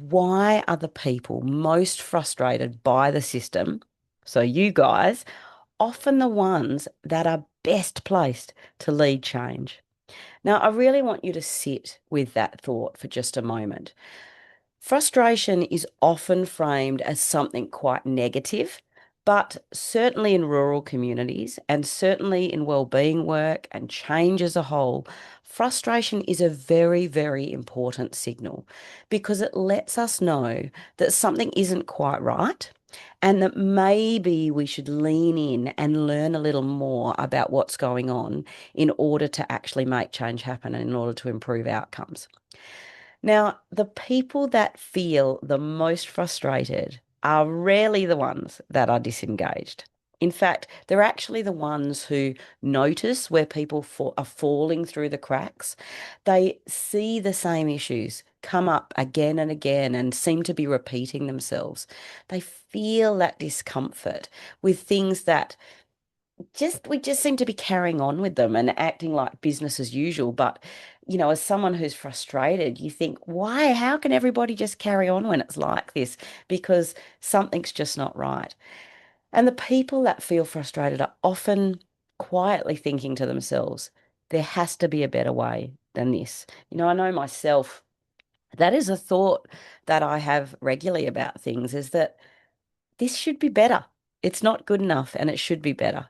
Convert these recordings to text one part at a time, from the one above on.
why are the people most frustrated by the system, so you guys, often the ones that are best placed to lead change? Now, I really want you to sit with that thought for just a moment. Frustration is often framed as something quite negative, but certainly in rural communities and certainly in wellbeing work and change as a whole, frustration is a very, very important signal because it lets us know that something isn't quite right and that maybe we should lean in and learn a little more about what's going on in order to actually make change happen and in order to improve outcomes. Now, the people that feel the most frustrated are rarely the ones that are disengaged. In fact, they're actually the ones who notice where people are falling through the cracks. They see the same issues come up again and again and seem to be repeating themselves. They feel that discomfort with things that we just seem to be carrying on with them and acting like business as usual. But, as someone who's frustrated, you think, why? How can everybody just carry on when it's like this? Because something's just not right. And the people that feel frustrated are often quietly thinking to themselves, there has to be a better way than this. I know myself, that is a thought that I have regularly about things is that this should be better. It's not good enough and it should be better.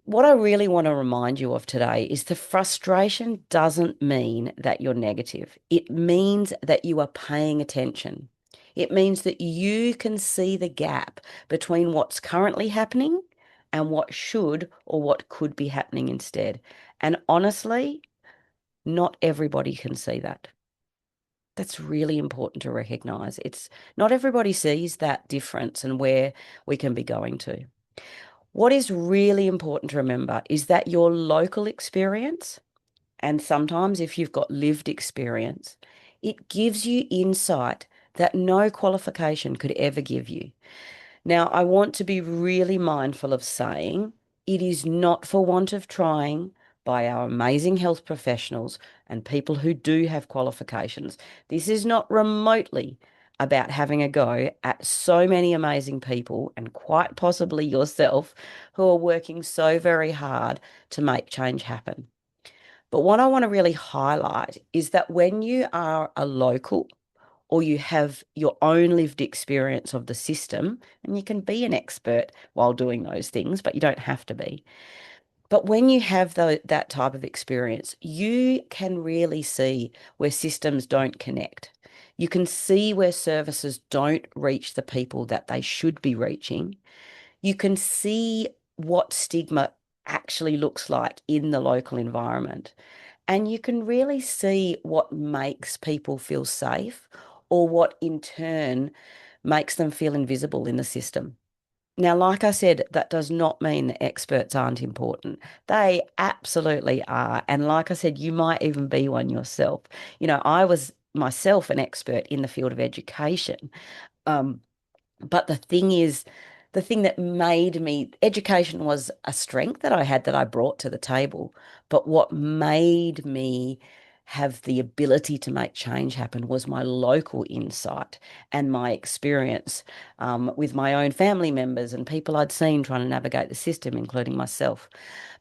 What I really want to remind you of today is the frustration doesn't mean that you're negative. It means that you are paying attention. It means that you can see the gap between what's currently happening and what should or what could be happening instead. And honestly, not everybody can see that. That's really important to recognize. It's not everybody sees that difference and where we can be going to. What is really important to remember is that your local experience, and sometimes if you've got lived experience, it gives you insight that no qualification could ever give you. Now, I want to be really mindful of saying it is not for want of trying by our amazing health professionals and people who do have qualifications. This is not remotely about having a go at so many amazing people and quite possibly yourself who are working so very hard to make change happen. But what I want to really highlight is that when you are a local or you have your own lived experience of the system, and you can be an expert while doing those things, but you don't have to be. But when you have that type of experience, you can really see where systems don't connect. You can see where services don't reach the people that they should be reaching. You can see what stigma actually looks like in the local environment. And you can really see what makes people feel safe or what in turn makes them feel invisible in the system. Now, like I said, that does not mean that experts aren't important. They absolutely are. And like I said, you might even be one yourself. I was myself an expert in the field of education. Um, but the thing that made me, education was a strength that I had that I brought to the table. But what made me have the ability to make change happen was my local insight and my experience with my own family members and people I'd seen trying to navigate the system, including myself.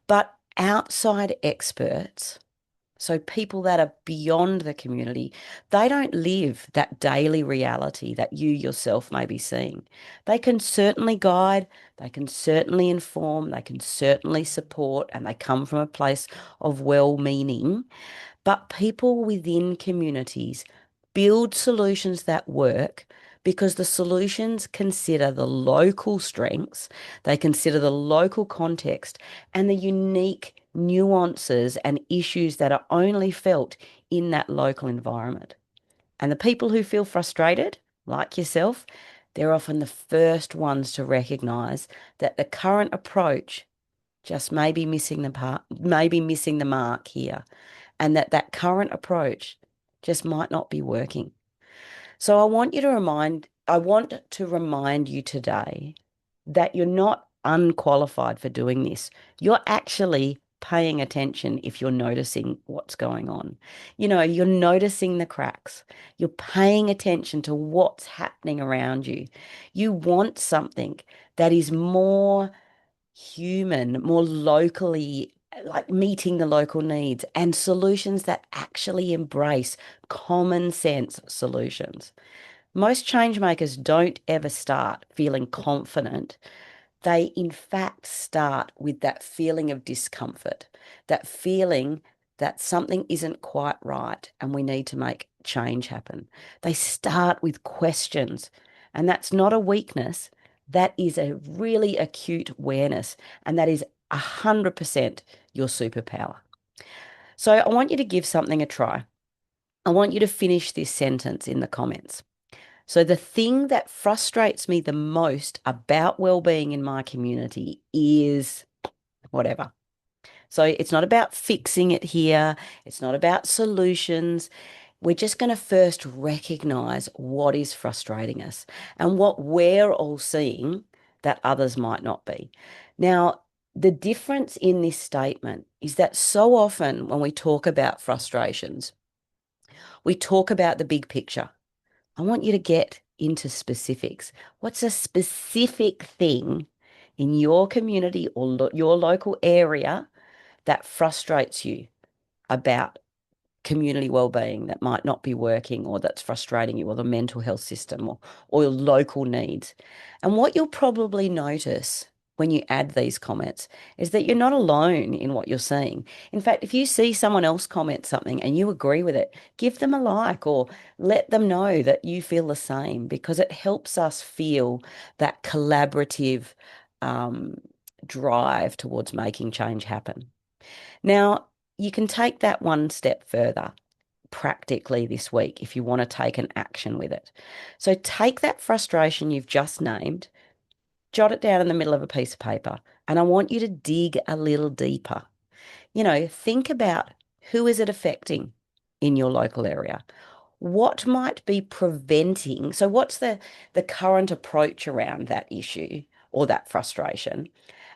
But outside experts, so people that are beyond the community, they don't live that daily reality that you yourself may be seeing. They can certainly guide, they can certainly inform, they can certainly support, and they come from a place of well-meaning. But people within communities build solutions that work because the solutions consider the local strengths, they consider the local context and the unique nuances and issues that are only felt in that local environment. And the people who feel frustrated, like yourself, they're often the first ones to recognize that the current approach just may be missing the part, may be missing the mark here, and that current approach just might not be working. So I want to remind you today that you're not unqualified for doing this. You're actually paying attention if you're noticing what's going on. You're noticing the cracks. You're paying attention to what's happening around you. You want something that is more human, more locally, like meeting the local needs and solutions that actually embrace common sense solutions. Most change makers don't ever start feeling confident. They, in fact, start with that feeling of discomfort, that feeling that something isn't quite right and we need to make change happen. They start with questions, and that's not a weakness. That is a really acute awareness, and that is 100% your superpower. So I want you to give something a try. I want you to finish this sentence in the comments. So, the thing that frustrates me the most about well-being in my community is whatever. So, it's not about fixing it here, it's not about solutions. We're just going to first recognize what is frustrating us and what we're all seeing that others might not be. Now, the difference in this statement is that so often when we talk about frustrations, we talk about the big picture. I want you to get into specifics. What's a specific thing in your community or your local area that frustrates you about community well-being that might not be working or that's frustrating you, or the mental health system, or your local needs? And what you'll probably notice when you add these comments is that you're not alone in what you're seeing. In fact, if you see someone else comment something and you agree with it, give them a like or let them know that you feel the same, because it helps us feel that collaborative um, drive towards making change happen. Now, you can take that one step further practically this week if you want to take an action with it. So take that frustration you've just named, jot it down in the middle of a piece of paper, and I want you to dig a little deeper. Think about, who is it affecting in your local area? What might be preventing? So what's the current approach around that issue or that frustration?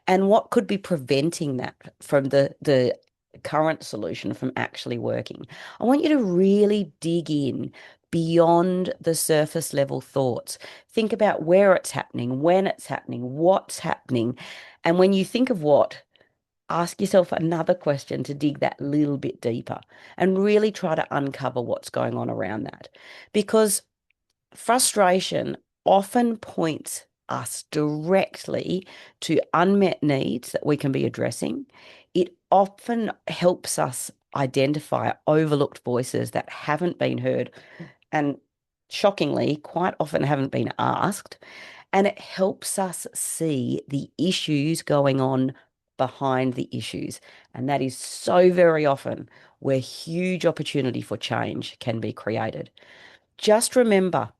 And what could be preventing that from the current solution from actually working? I want you to really dig in beyond the surface level thoughts. Think about where it's happening, when it's happening, what's happening. And when you think of what, ask yourself another question to dig that little bit deeper and really try to uncover what's going on around that. Because frustration often points us directly to unmet needs that we can be addressing. It often helps us identify overlooked voices that haven't been heard and, shockingly, quite often haven't been asked. And it helps us see the issues going on behind the issues. And that is so very often where huge opportunity for change can be created. Just remember,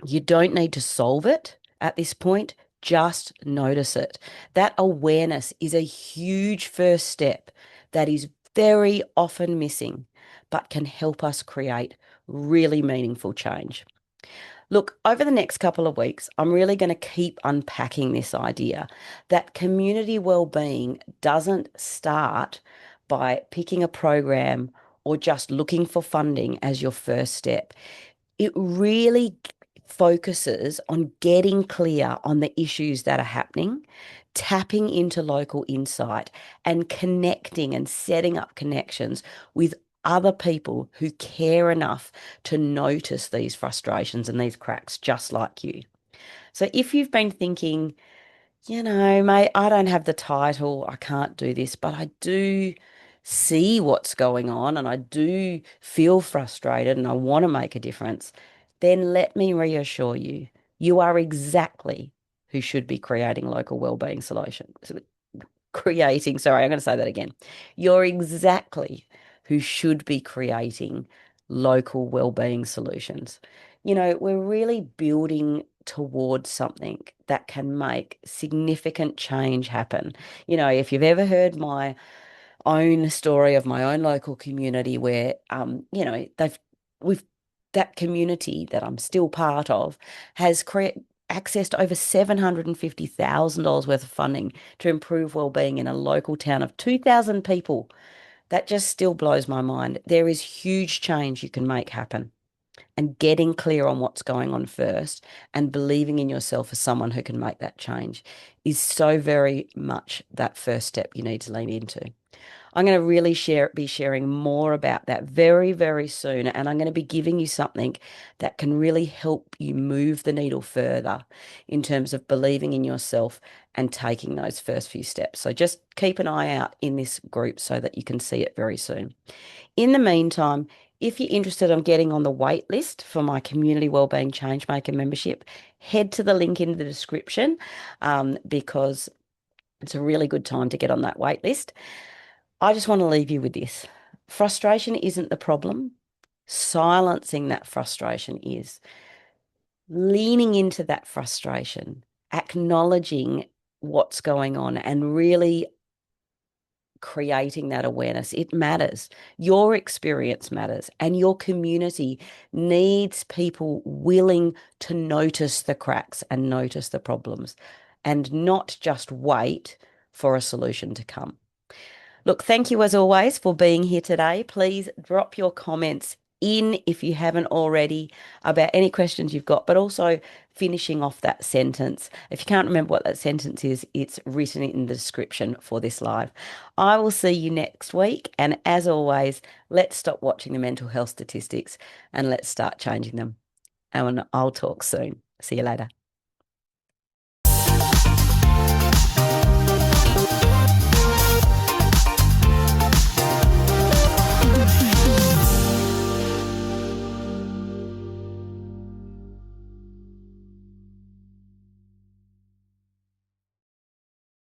you don't need to solve it at this point, just notice it. That awareness is a huge first step that is very often missing, but can help us create really meaningful change. Look, over the next couple of weeks, I'm really going to keep unpacking this idea that community well-being doesn't start by picking a program or just looking for funding as your first step. It really focuses on getting clear on the issues that are happening, tapping into local insight, and connecting and setting up connections with other people who care enough to notice these frustrations and these cracks just like you. So if you've been thinking, mate, I don't have the title, I can't do this, but I do see what's going on and I do feel frustrated and I want to make a difference, then let me reassure you, you are exactly who should be creating local wellbeing solutions. Sorry, I'm going to say that again. You're exactly who should be creating local wellbeing solutions. We're really building towards something that can make significant change happen. If you've ever heard my own story of my own local community where, we've that community that I'm still part of has accessed over $750,000 worth of funding to improve wellbeing in a local town of 2,000 people. That just still blows my mind. There is huge change you can make happen. And getting clear on what's going on first and believing in yourself as someone who can make that change is so very much that first step you need to lean into. I'm going to really be sharing more about that very, very soon. And I'm going to be giving you something that can really help you move the needle further in terms of believing in yourself and taking those first few steps. So just keep an eye out in this group so that you can see it very soon. In the meantime, if you're interested in getting on the wait list for my Community Wellbeing Changemaker membership, head to the link in the description because it's a really good time to get on that wait list. I just want to leave you with this. Frustration isn't the problem. Silencing that frustration is. Leaning into that frustration, acknowledging what's going on, and really creating that awareness. It matters. Your experience matters, and your community needs people willing to notice the cracks and notice the problems and not just wait for a solution to come. Look, thank you as always for being here today. Please drop your comments in if you haven't already about any questions you've got, but also finishing off that sentence. If you can't remember what that sentence is, it's written in the description for this live. I will see you next week. And as always, let's stop watching the mental health statistics and let's start changing them. And I'll talk soon. See you later.